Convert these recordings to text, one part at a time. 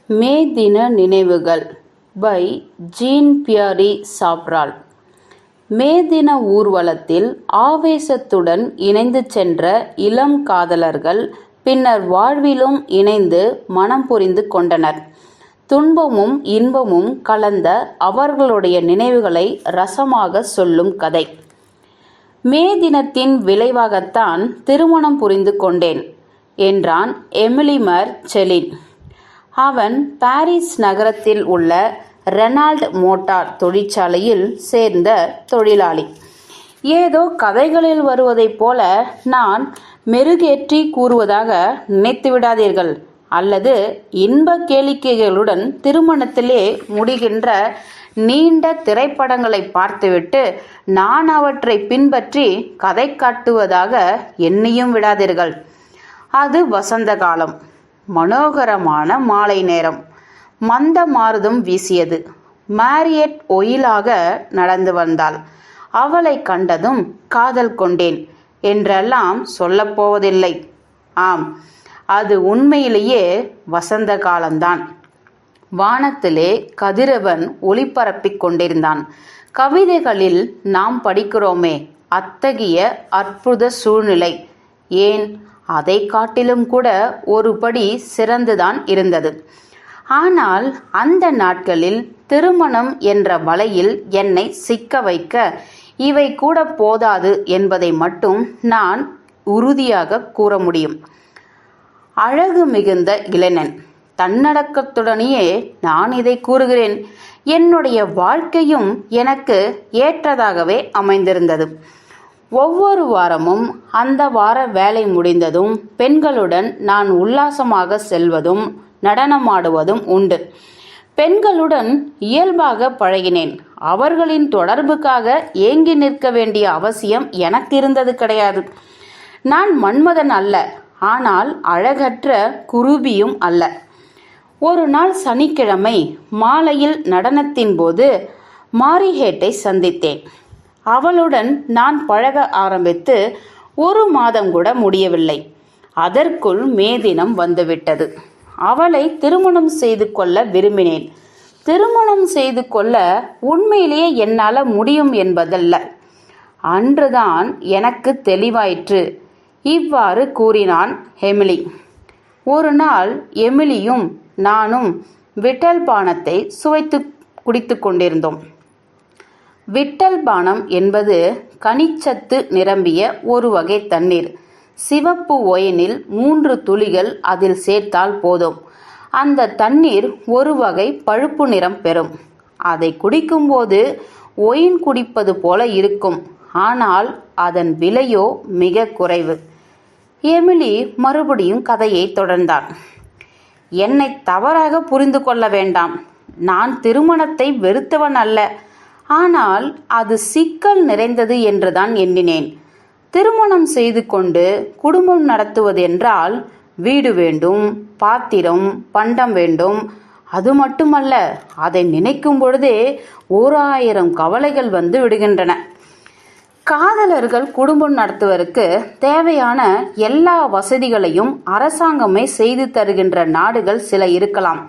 மே தின நினைவுகள் by gene Peary சாப்ரால். மே தின ஊர்வலத்தில் ஆவேசத்துடன் இணைந்து சென்ற இளம் காதலர்கள் பின்னர் வாழ்விலும் இணைந்து மனம் புரிந்து கொண்டனர். துன்பமும் இன்பமும் கலந்த அவர்களுடைய நினைவுகளை ரசமாக சொல்லும் கதை. மே தினத்தின் விளைவாகத்தான் திருமணம் புரிந்து கொண்டேன் என்றான் எமிலிமர் செலின். அவன் பாரிஸ் நகரத்தில் உள்ள ரெனால்ட் மோட்டார் தொழிற்சாலையில் சேர்ந்த தொழிலாளி. ஏதோ கதைகளில் வருவதைப் போல நான் மெருகேற்றி கூறுவதாக நினைத்து விடாதீர்கள். அல்லது இன்ப கேளிக்கைகளுடன் திருமணத்திலே முடிகின்ற நீண்ட திரைப்படங்களை பார்த்துவிட்டு நான் அவற்றை பின்பற்றி கதை காட்டுவதாக எண்ணியும் விடாதீர்கள். அது வசந்த காலம். மனோகரமான மாலை நேரம். மந்த மாருதம் வீசியது. மாரியட் ஒயிலாக நடந்து வந்தாள். அவளை கண்டதும் காதல் கொண்டேன் என்றெல்லாம் சொல்லப்போவதில்லை. ஆம், அது உண்மையிலேயே வசந்த காலம்தான். வானத்திலே கதிரவன் ஒளிபரப்பிக் கொண்டிருந்தான். கவிதைகளில் நாம் படிக்கிறோமே, அத்தகைய அற்புத சூழ்நிலை. ஏன், அதை காட்டிலும் கூட ஒரு படி சிறந்துதான் இருந்தது. ஆனால் அந்த நாட்களில் திருமணம் என்ற வலையில் என்னை சிக்க வைக்க இவை கூட போதாது என்பதை மட்டும் நான் உறுதியாக கூற முடியும். அழகு மிகுந்த இளைஞன். தன்னடக்கத்துடனேயே நான் இதை கூறுகிறேன். என்னுடைய வாழ்க்கையும் எனக்கு ஏற்றதாகவே அமைந்திருந்தது. ஒவ்வொரு வாரமும் அந்த வார வேலை முடிந்ததும் பெண்களுடன் நான் உல்லாசமாக செல்வதும் நடனமாடுவதும் உண்டு. பெண்களுடன் இயல்பாக பழகினேன். அவர்களின் தொடர்புக்காக ஏங்கி நிற்க வேண்டிய அவசியம் எனக்கு இருந்தது கிடையாது. நான் மன்மதன் அல்ல, ஆனால் அழகற்ற குரூபியும் அல்ல. ஒரு நாள் சனிக்கிழமை மாலையில் நடனத்தின் போது மாரிஹேட்டை சந்தித்தேன். அவளுடன் நான் பழக ஆரம்பித்து ஒரு மாதம் கூட முடியவில்லை. அதற்குள் மே தினம் வந்துவிட்டது. அவளை திருமணம் செய்து கொள்ள விரும்பினேன். திருமணம் செய்து கொள்ள உண்மையிலேயே என்னால் முடியும் என்பதல்ல. அன்றுதான் எனக்கு தெளிவாயிற்று. இவ்வாறு கூறினான் எமிலி. ஒரு நாள் எமிலியும் நானும் விட்டல் பானத்தை சுவைத்து குடித்து கொண்டிருந்தோம். விட்டல் பானம் என்பது கனிச்சத்து நிரம்பிய ஒரு வகை தண்ணீர். சிவப்பு ஒயினில் 3 துளிகள் அதில் சேர்த்தால் போதும். அந்த தண்ணீர் ஒரு வகை பழுப்பு நிறம் பெறும். அதை குடிக்கும்போது ஒயின் குடிப்பது போல இருக்கும். ஆனால் அதன் விலையோ மிக குறைவு. எமிலி மறுபடியும் கதையை தொடர்ந்தாள். என்னை தவறாக புரிந்து கொள்ள வேண்டாம். நான் திருமணத்தை வெறுத்தவன் அல்ல. ஆனால் அது சிக்கல் நிறைந்தது என்றுதான் எண்ணினேன். திருமணம் செய்து கொண்டு குடும்பம் நடத்துவது என்றால் வீடு வேண்டும், பாத்திரம், பண்டம் வேண்டும். அது மட்டுமல்ல, அதை நினைக்கும் பொழுதே 1000 கவலைகள் வந்து விடுகின்றன. காதலர்கள் குடும்பம் நடத்துவதற்கு தேவையான எல்லா வசதிகளையும் அரசாங்கமே செய்து தருகின்ற நாடுகள் சில இருக்கலாம்.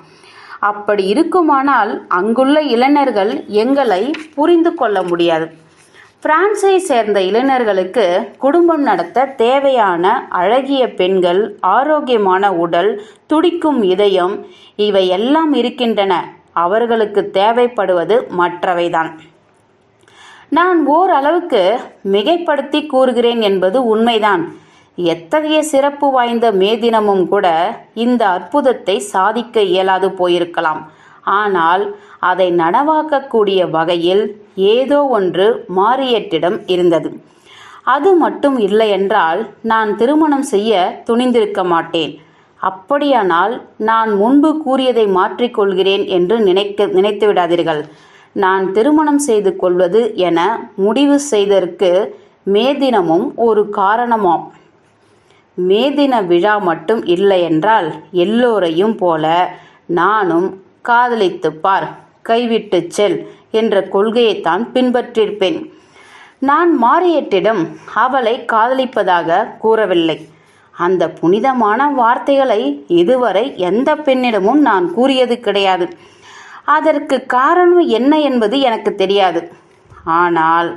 அப்படி இருக்குமானால் அங்குள்ள இளைஞர்கள் எங்களை புரிந்து கொள்ள முடியாது. பிரான்ஸை சேர்ந்த இளைஞர்களுக்கு குடும்பம் நடத்த தேவையான அழகிய பெண்கள், ஆரோக்கியமான உடல், துடிக்கும் இதயம், இவை எல்லாம் இருக்கின்றன. அவர்களுக்கு தேவைப்படுவது மற்றவைதான். நான் ஓரளவுக்கு மிகைப்படுத்தி கூறுகிறேன் என்பது உண்மைதான். எத்தகைய சிறப்பு வாய்ந்த மே தினமும் கூட இந்த அற்புதத்தை சாதிக்க இயலாது போயிருக்கலாம். ஆனால் அதை நனவாக்கக்கூடிய வகையில் ஏதோ ஒன்று மாரியட்டிடம் இருந்தது. அது மட்டும் இல்லையென்றால் நான் திருமணம் செய்ய துணிந்திருக்க மாட்டேன். அப்படியானால் நான் முன்பு கூறியதை மாற்றிக்கொள்கிறேன் என்று நினைத்து விடாதீர்கள். நான் திருமணம் செய்து கொள்வது என முடிவு செய்ததற்கு மே தினமும் ஒரு காரணமாம். மே தின விழா மட்டும் இல்லை என்றால் எல்லோரையும் போல நானும் காதலித்து பார், கைவிட்டு செல் என்ற கொள்கையைத்தான் பின்பற்றியிருப்பேன். நான் மாரியட்டிடம் அவளை காதலிப்பதாக கூறவில்லை. அந்த புனிதமான வார்த்தைகளை இதுவரை எந்த பெண்ணிடமும் நான் கூறியது கிடையாது. அதற்கு காரணம் என்ன என்பது எனக்கு தெரியாது. ஆனால்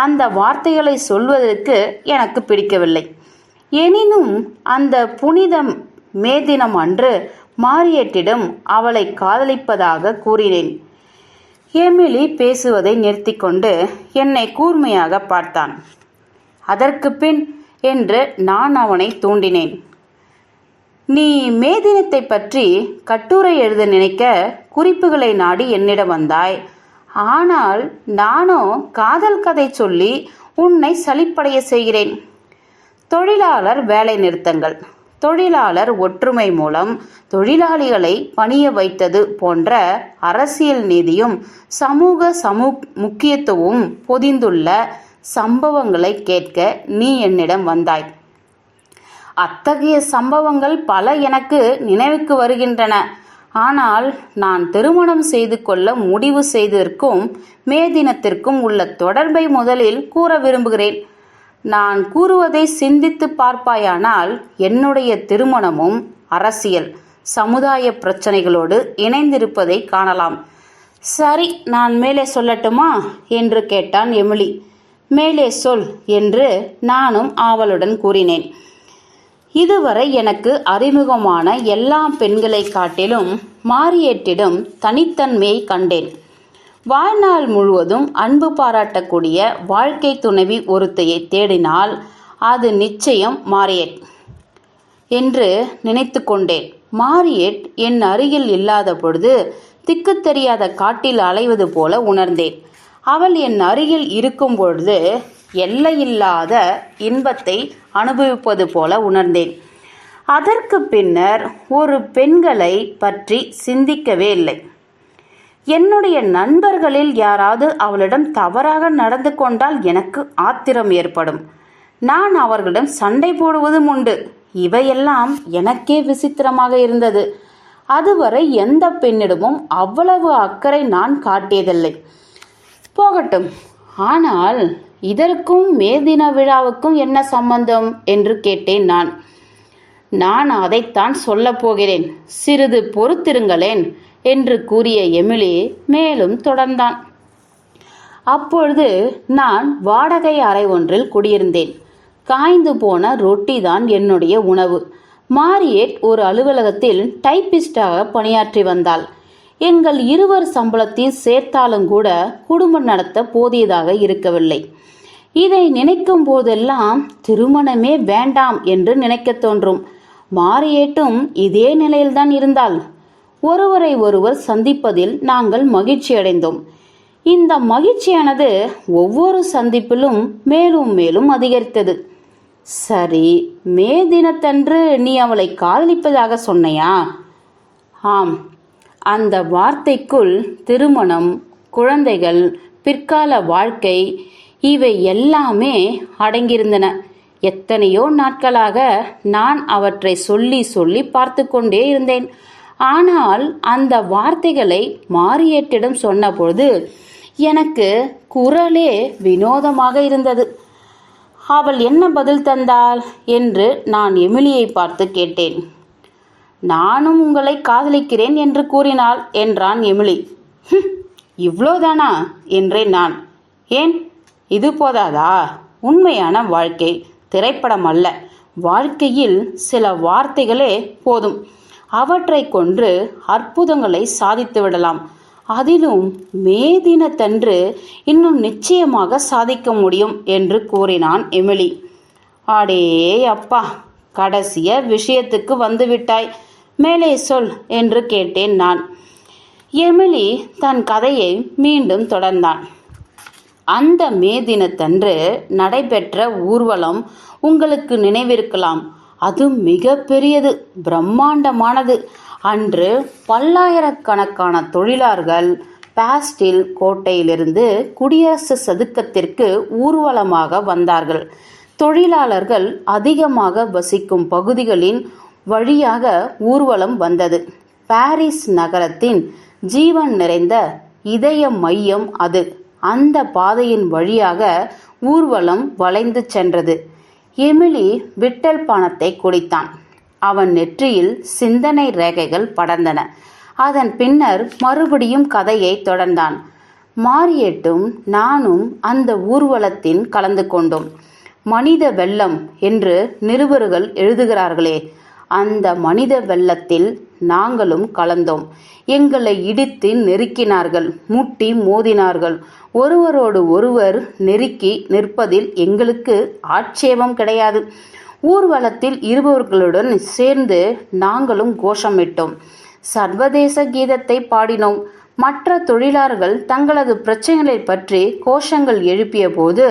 அந்த வார்த்தைகளை சொல்வதற்கு எனக்கு பிடிக்கவில்லை. எனினும் அந்த புனிதம் மே தினம் அன்று மாரியட்டிடம் அவளை காதலிப்பதாக கூறினேன். எமிலி பேசுவதை நிறுத்தி கொண்டு என்னை கூர்மையாக பார்த்தான். அதற்கு பின் என்று நான் அவனை தூண்டினேன். நீ மே தினத்தை பற்றி கட்டுரை எழுத நினைக்க குறிப்புகளை நாடி என்னிடம் வந்தாய். ஆனால் நானோ காதல் கதை சொல்லி உன்னை சலிப்படைய செய்கிறேன். தொழிலாளர் வேலை நிறுத்தங்கள், தொழிலாளர் ஒற்றுமை மூலம் தொழிலாளிகளை பணிய வைத்தது போன்ற அரசியல் நீதியும் சமூக முக்கியத்துவமும் பொதிந்துள்ள சம்பவங்களை கேட்க நீ என்னிடம் வந்தாய். அத்தகைய சம்பவங்கள் பல எனக்கு நினைவுக்கு வருகின்றன. ஆனால் நான் திருமணம் செய்து கொள்ள முடிவு செய்ததற்கும் மே தினத்திற்கும் உள்ள தொடர்பை முதலில் கூற விரும்புகிறேன். நான் கூறுவதை சிந்தித்து பார்ப்பாயானால் என்னுடைய திருமணமும் அரசியல் சமுதாய பிரச்சனைகளோடு இணைந்திருப்பதை காணலாம். சரி, நான் மேலே சொல்லட்டுமா என்று கேட்டான் எமிலி. மேலே சொல் என்று நானும் ஆவலுடன் கூறினேன். இதுவரை எனக்கு அறிமுகமான எல்லா பெண்களை காட்டிலும் மாரியட்டிடம் தனித்தன்மையை கண்டேன். வாழ்நாள் முழுவதும் அன்பு பாராட்டக்கூடிய வாழ்க்கை துணைவி ஒருத்தையை தேடினால் அது நிச்சயம் மாரியட் என்று நினைத்து கொண்டேன். மாரியட் என் அருகில் இல்லாத பொழுது திக்கு தெரியாத காட்டில் அலைவது போல உணர்ந்தேன். அவள் என் அருகில் இருக்கும் பொழுது எல்லையில்லாத இன்பத்தை அனுபவிப்பது போல உணர்ந்தேன். அதற்கு பின்னர் ஒரு பெண்களை பற்றி சிந்திக்கவே இல்லை. என்னுடைய நண்பர்களில் யாராவது அவளிடம் தவறாக நடந்து கொண்டால் எனக்கு ஆத்திரம் ஏற்படும். நான் அவர்களிடம் சண்டை போடுவதும் உண்டு. இவையெல்லாம் எனக்கே விசித்திரமாக இருந்தது. அதுவரை எந்த பெண்ணிடமும் அவ்வளவு அக்கறை நான் காட்டியதில்லை. போகட்டும், ஆனால் இதற்கும் மே தின விழாவுக்கும் என்ன சம்பந்தம் என்று கேட்டேன் நான். நான் அதைத்தான் சொல்லப் போகிறேன், சிறிது பொறுத்திருங்களேன் என்று கூறிய எமிலி மேலும் தொடர்ந்தான். அப்பொழுது நான் வாடகை அறை ஒன்றில் குடியிருந்தேன். காய்ந்து போன ரொட்டி தான் என்னுடைய உணவு. மாரியட் ஒரு அலுவலகத்தில் டைப்பிஸ்டாக பணியாற்றி வந்தாள். எங்கள் இருவர் சம்பளத்தையும் சேர்த்தாலும் கூட குடும்பம் நடத்த போதியதாக இருக்கவில்லை. இதை நினைக்கும் போதெல்லாம் திருமணமே வேண்டாம் என்று நினைக்க தோன்றும். மாரியேட்டும் இதே நிலையில்தான் இருந்தாள். ஒருவரை ஒருவர் சந்திப்பதில் நாங்கள் மகிழ்ச்சி அடைந்தோம். இந்த மகிழ்ச்சியானது ஒவ்வொரு சந்திப்பிலும் மேலும் மேலும் அதிகரித்தது. சரி, மே தினத்தன்று நீ அவளை காதலிப்பதாக சொன்னையா? ஆம். அந்த வார்த்தைக்குள் திருமணம், குழந்தைகள், பிற்கால வாழ்க்கை இவை எல்லாமே அடங்கியிருந்தன. எத்தனையோ நாட்களாக நான் அவற்றை சொல்லி சொல்லி பார்த்து கொண்டே இருந்தேன். ஆனால் அந்த வார்த்தைகளை மாரியட்டிடம் சொன்னபொழுது எனக்கு குரலே வினோதமாக இருந்தது. அவள் என்ன பதில் தந்தாள் என்று நான் எமிலியை பார்த்து கேட்டேன். நானும் உங்களை காதலிக்கிறேன் என்று கூறினாள் என்றான் எமிலி. இவ்வளோதானா என்றேன் நான். ஏன், இது போதாதா? உண்மையான வாழ்க்கை திரைப்படம் அல்ல. வாழ்க்கையில் சில வார்த்தைகளே போதும். அவற்றை கொண்டு அற்புதங்களை சாதித்து விடலாம். அதிலும் மே தினத்தன்று இன்னும் நிச்சயமாக சாதிக்க முடியும் என்று கூறினான் எமிலி. அடே அப்பா, கடைசிய விஷயத்துக்கு வந்துவிட்டாய். மேலே சொல் என்று கேட்டேன் நான். எமிலி தன் கதையை மீண்டும் தொடர்ந்தான். அந்த மே தினத்தன்று நடைபெற்ற ஊர்வலம் உங்களுக்கு நினைவிருக்கலாம். அது மிக பெரியது, பிரம்மாண்டமானது. அன்று பல்லாயிரக்கணக்கான தொழிலாளர்கள் பாஸ்டில் கோட்டையிலிருந்து குடியரசு சதுக்கத்திற்கு ஊர்வலமாக வந்தார்கள். தொழிலாளர்கள் அதிகமாக வசிக்கும் பகுதிகளின் வழியாக ஊர்வலம் வந்தது. பாரிஸ் நகரத்தின் ஜீவன் நிறைந்த இதய மையம் அது. அந்த பாதையின் வழியாக ஊர்வலம் வளைந்து சென்றது. எமிலி விட்டல் பானத்தை குடித்தான். அவன் நெற்றியில் சிந்தனை ரேகைகள் படர்ந்தன. அதன் பின்னர் மறுபடியும் கதையை தொடர்ந்தான். மாரியேட்டும் நானும் அந்த ஊர்வலத்தின் கலந்து கொண்டோம். மனித வெள்ளம் என்று நிருபர்கள் எழுதுகிறார்களே, அந்த மனித வெள்ளத்தில் நாங்களும் கலந்தோம். எங்களை இடித்து நெருக்கினார்கள், முட்டி மோதினார்கள். ஒருவரோடு ஒருவர் நெருக்கி நிற்பதில் எங்களுக்கு ஆட்சேபம் கிடையாது. ஊர்வலத்தில் இருப்பவர்களுடன் சேர்ந்து நாங்களும் கோஷமிட்டோம். சர்வதேச கீதத்தை பாடினோம். மற்ற தொழிலாளர்கள் தங்களது பிரச்சனைகளை பற்றி கோஷங்கள் எழுப்பிய போது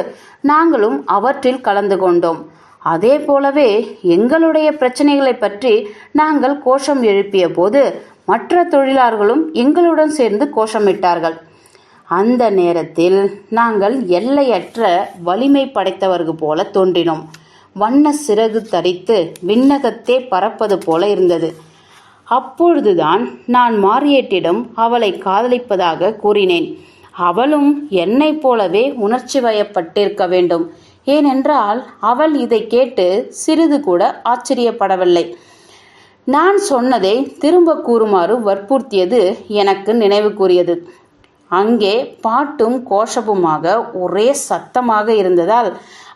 நாங்களும் அவற்றில் கலந்து கொண்டோம். அதே போலவே எங்களுடைய பிரச்சனைகளை பற்றி நாங்கள் கோஷம் எழுப்பிய போது மற்ற தொழிலாளர்களும் எங்களுடன் சேர்ந்து கோஷமிட்டார்கள். அந்த நேரத்தில் நாங்கள் எல்லையற்ற வலிமை படைத்தவர்கள் போல தோன்றினோம். வண்ண சிறகு தரித்து விண்ணகத்தே பறப்பது போல இருந்தது. அப்பொழுதுதான் நான் மாரியேட்டிடம் அவளை காதலிப்பதாக கூறினேன். அவளும் என்னைப் போலவே உணர்ச்சி வயப்பட்டிருக்க வேண்டும். ஏனென்றால் அவள் இதை கேட்டு சிறிது கூட ஆச்சரியப்படவில்லை. நான் சொன்னதை திரும்ப கூறுமாறு வற்புறுத்தியது எனக்கு நினைவு கூறியது. அங்கே பாட்டும் கோஷமுமாக ஒரே சத்தமாக இருந்ததால்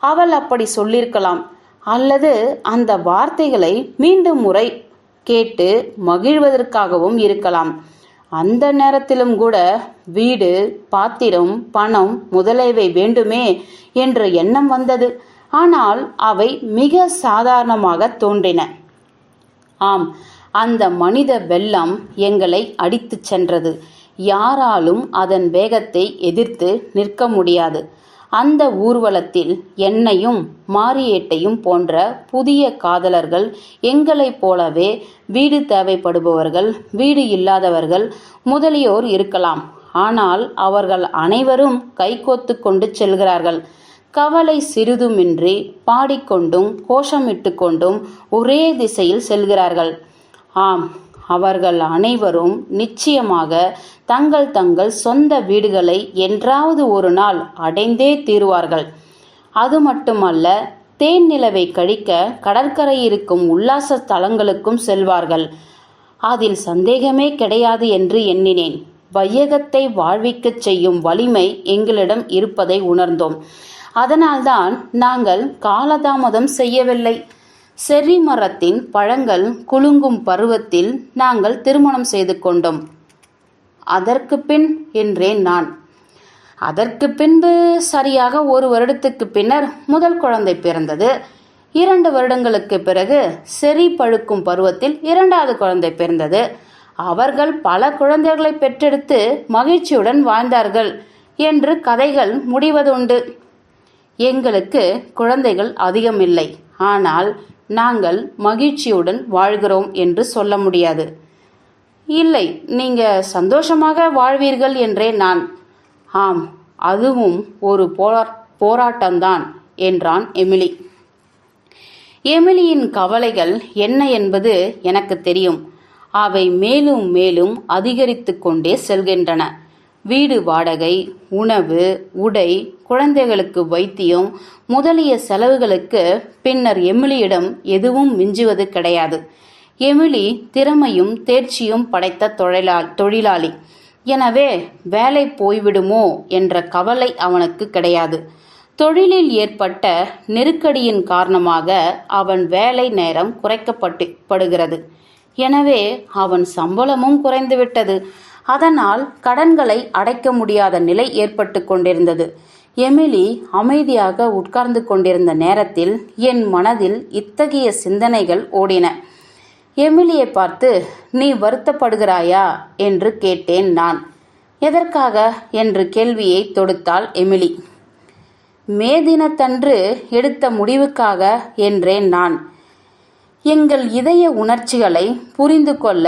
அவள் அப்படி சொல்லியிருக்கலாம். அல்லது அந்த வார்த்தைகளை மீண்டும் முறை கேட்டு மகிழ்வதற்காகவும் இருக்கலாம். அந்த நேரத்திலும் கூட வீடு, பாத்திரம், பணம் முதலியவை வேண்டுமே என்ற எண்ணம் வந்தது. ஆனால் அவை மிக சாதாரணமாக தோன்றின. ஆம், அந்த மனித வெள்ளம் எங்களை அடித்து சென்றது. யாராலும் அதன் வேகத்தை எதிர்த்து நிற்க முடியாது. அந்த ஊர்வலத்தில் என்னையும் மாரியேட்டையும் போன்ற புதிய காதலர்கள், எங்களைப் போலவே வீடு தேவைப்படுபவர்கள், வீடு இல்லாதவர்கள் முதலியோர் இருக்கலாம். ஆனால் அவர்கள் அனைவரும் கைகோத்து கொண்டு செல்கிறார்கள். கவலை சிறிதுமின்றி பாடிக்கொண்டும் கோஷமிட்டு கொண்டும் ஒரே திசையில் செல்கிறார்கள். ஆம், அவர்கள் அனைவரும் நிச்சயமாக தங்கள் தங்கள் சொந்த வீடுகளை என்றாவது ஒரு நாள் அடைந்தே தீருவார்கள். அது மட்டுமல்ல, தேன் நிலவை கழிக்க கடற்கரை இருக்கும் உல்லாச தலங்களுக்கும் செல்வார்கள். அதில் சந்தேகமே கிடையாது என்று எண்ணினேன். வையகத்தை வாழ்விக்கச் செய்யும் வலிமை எங்களிடம் இருப்பதை உணர்ந்தோம். அதனால்தான் நாங்கள் காலதாமதம் செய்யவில்லை. செர்ரி மரத்தின் பழங்கள் குலுங்கும் பருவத்தில் நாங்கள் திருமணம் செய்து கொண்டோம். அதற்கு பின் என்றேன் நான். அதற்கு பின்பு சரியாக 1 வருடத்துக்கு பின்னர் முதல் குழந்தை பிறந்தது. 2 வருடங்களுக்கு பிறகு செர்ரி பழுக்கும் பருவத்தில் 2வது குழந்தை பிறந்தது. அவர்கள் பல குழந்தைகளை பெற்றெடுத்து மகிழ்ச்சியுடன் வாழ்ந்தார்கள் என்று கதைகள் முடிவதுண்டு. எங்களுக்கு குழந்தைகள் அதிகம் இல்லை, ஆனால் நாங்கள் மகிழ்ச்சியுடன் வாழ்கிறோம் என்று சொல்ல முடியாது. இல்லை, நீங்க சந்தோஷமாக வாழ்வீர்கள் என்றேன் நான். ஆம், அதுவும் ஒரு போராட்டம்தான் என்றான் எமிலி. எமிலியின் கவலைகள் என்ன என்பது எனக்கு தெரியும். அவை மேலும் மேலும் அதிகரித்து கொண்டே செல்கின்றன. வீடு வாடகை, உணவு, உடை, குழந்தைகளுக்கு வைத்தியம் முதலிய செலவுகளுக்கு பின்னர் எமிலியிடம் எதுவும் மிஞ்சுவது கிடையாது. எமிலி திறமையும் தேர்ச்சியும் படைத்த தொழிலாளி. எனவே வேலை போய்விடுமோ என்ற கவலை அவனுக்கு கிடையாது. தொழிலில் ஏற்பட்ட நெருக்கடியின் காரணமாக அவன் வேலை நேரம் குறைக்கப்படுகிறது. எனவே அவன் சம்பளமும் குறைந்துவிட்டது. அதனால் கடன்களை அடைக்க முடியாத நிலை ஏற்பட்டு கொண்டிருந்தது. எமிலி அமைதியாக உட்கார்ந்து கொண்டிருந்த நேரத்தில் என் மனதில் இத்தகைய சிந்தனைகள் ஓடின. எமிலியை பார்த்து, நீ வருத்தப்படுகிறாயா என்று கேட்டேன் நான். எதற்காக என்று கேள்வியை தொடுத்தாள் எமிலி. மே தினத்தன்று எடுத்த முடிவுக்காக என்றேன் நான். எங்கள் இதய உணர்ச்சிகளை புரிந்து கொள்ள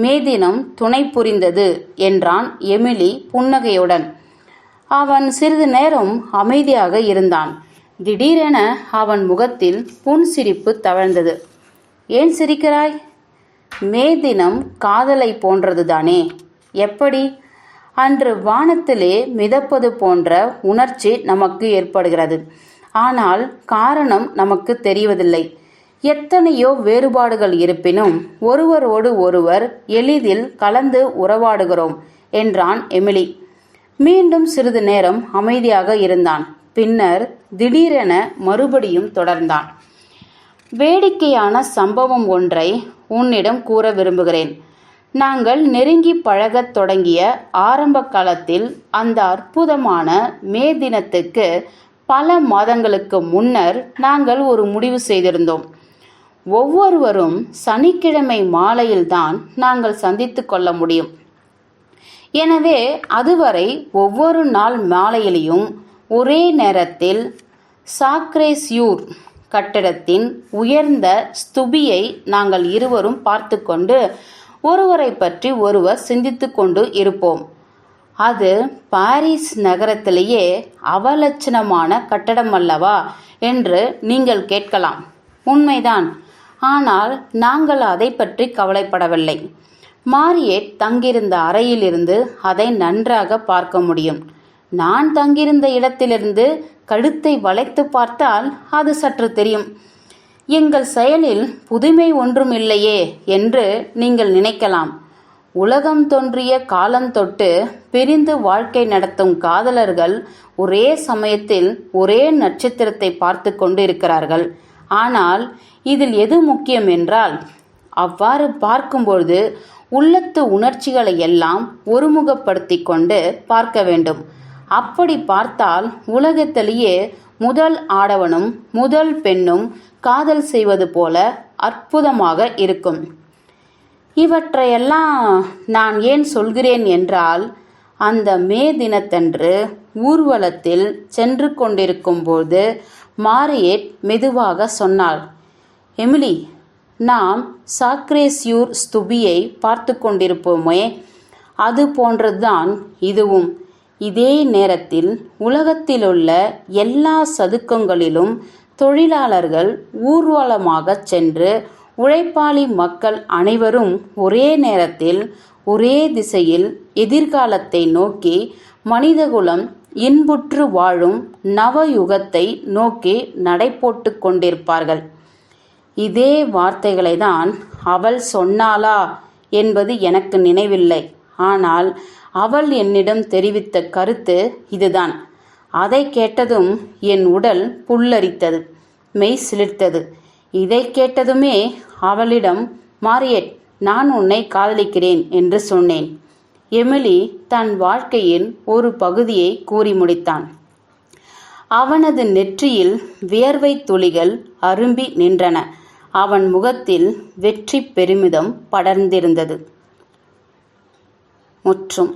மே தினம் துணை புரிந்தது என்றான் எமிலி புன்னகையுடன். அவன் சிறிது நேரம் அமைதியாக இருந்தான். திடீரென அவன் முகத்தில் புன்சிரிப்பு தவழ்ந்தது. ஏன் சிரிக்கிறாய்? மே தினம் காதலை போன்றதுதானே. எப்படி? அன்று வானத்திலே மிதப்பது போன்ற உணர்ச்சி நமக்கு ஏற்படுகிறது. ஆனால் காரணம் நமக்கு தெரிவதில்லை. எத்தனையோ வேறுபாடுகள் இருப்பினும் ஒருவரோடு ஒருவர் எளிதில் கலந்து உறவாடுகிறோம் என்றான் எமிலி. மீண்டும் சிறிது நேரம் அமைதியாக இருந்தான். பின்னர் திடீரென மறுபடியும் தொடர்ந்தான். வேடிக்கையான சம்பவம் ஒன்றை உன்னிடம் கூற விரும்புகிறேன். நாங்கள் நெருங்கி பழகத் தொடங்கிய ஆரம்ப காலத்தில் அந்த அற்புதமான மே தினத்துக்கு பல மாதங்களுக்கு முன்னர் நாங்கள் ஒரு முடிவு செய்திருந்தோம். ஒவ்வொருவரும் சனிக்கிழமை மாலையில்தான் நாங்கள் சந்தித்து கொள்ள முடியும். எனவே அதுவரை ஒவ்வொரு நாள் மாலையிலையும் ஒரே நேரத்தில் சாக்ரேஸ்யூர் கட்டிடத்தின் உயர்ந்த ஸ்துபியை நாங்கள் இருவரும் பார்த்து கொண்டு ஒருவரை பற்றி ஒருவர் சிந்தித்து கொண்டு இருப்போம். அது பாரிஸ் நகரத்திலேயே அவலட்சணமான கட்டடம் அல்லவா என்று நீங்கள் கேட்கலாம். உண்மைதான். ஆனால் நாங்கள் அதை பற்றி கவலைப்படவில்லை. மாரியேட் தங்கியிருந்த அறையிலிருந்து அதை நன்றாக பார்க்க முடியும். நான் தங்கியிருந்த இடத்திலிருந்து கழுத்தை வளைத்து பார்த்தால் அது சற்று தெரியும். எங்கள் செயலில் புதுமை ஒன்றும் இல்லையே என்று நீங்கள் நினைக்கலாம். உலகம் தோன்றிய காலந்தொட்டு பிரிந்து வாழ்க்கை நடத்தும் காதலர்கள் ஒரே சமயத்தில் ஒரே நட்சத்திரத்தை பார்த்து கொண்டு இருக்கிறார்கள். ஆனால் இதில் எது முக்கியம் என்றால், அவ்வாறு பார்க்கும்பொழுது உள்ளத்து உணர்ச்சிகளை எல்லாம் ஒருமுகப்படுத்தி கொண்டு பார்க்க வேண்டும். அப்படி பார்த்தால் உலகத்திலேயே முதல் ஆடவனும் முதல் பெண்ணும் காதல் செய்வது போல அற்புதமாக இருக்கும். இவற்றையெல்லாம் நான் ஏன் சொல்கிறேன் என்றால், அந்த மே தினத்தன்று ஊர்வலத்தில் சென்று கொண்டிருக்கும் போது மாரியேட் மெதுவாக சொன்னாள், எமிலி, நாம் சாக்ரேஸ்யூர் ஸ்துபியை பார்த்து கொண்டிருப்போமே, அது போன்றதுதான் இதுவும். இதே நேரத்தில் உலகத்திலுள்ள எல்லா சதுக்கங்களிலும் தொழிலாளர்கள் ஊர்வலமாக சென்று உழைப்பாளி மக்கள் அனைவரும் ஒரே நேரத்தில் ஒரே திசையில் எதிர்காலத்தை நோக்கி மனிதகுலம் இன்புற்று வாழும் நவயுகத்தை நோக்கி நடைபோட்டு கொண்டிருப்பார்கள். இதே வார்த்தைகளை தான் அவள் சொன்னாளா என்பது எனக்கு நினைவில்லை. ஆனால் அவள் என்னிடம் தெரிவித்த கருத்து இதுதான். அதை கேட்டதும் என் உடல் புல்லரித்தது, மெய் சிலிர்த்தது. இதை கேட்டதுமே அவளிடம், மாரியேட், நான் உன்னை காதலிக்கிறேன் என்று சொன்னேன். எமிலி தன் வாழ்க்கையின் ஒரு பகுதியை கூறி முடித்தான். அவனது நெற்றியில் வியர்வை துளிகள் அரும்பி நின்றன. அவன் முகத்தில் வெற்றி பெருமிதம் படர்ந்திருந்தது. முற்றும்.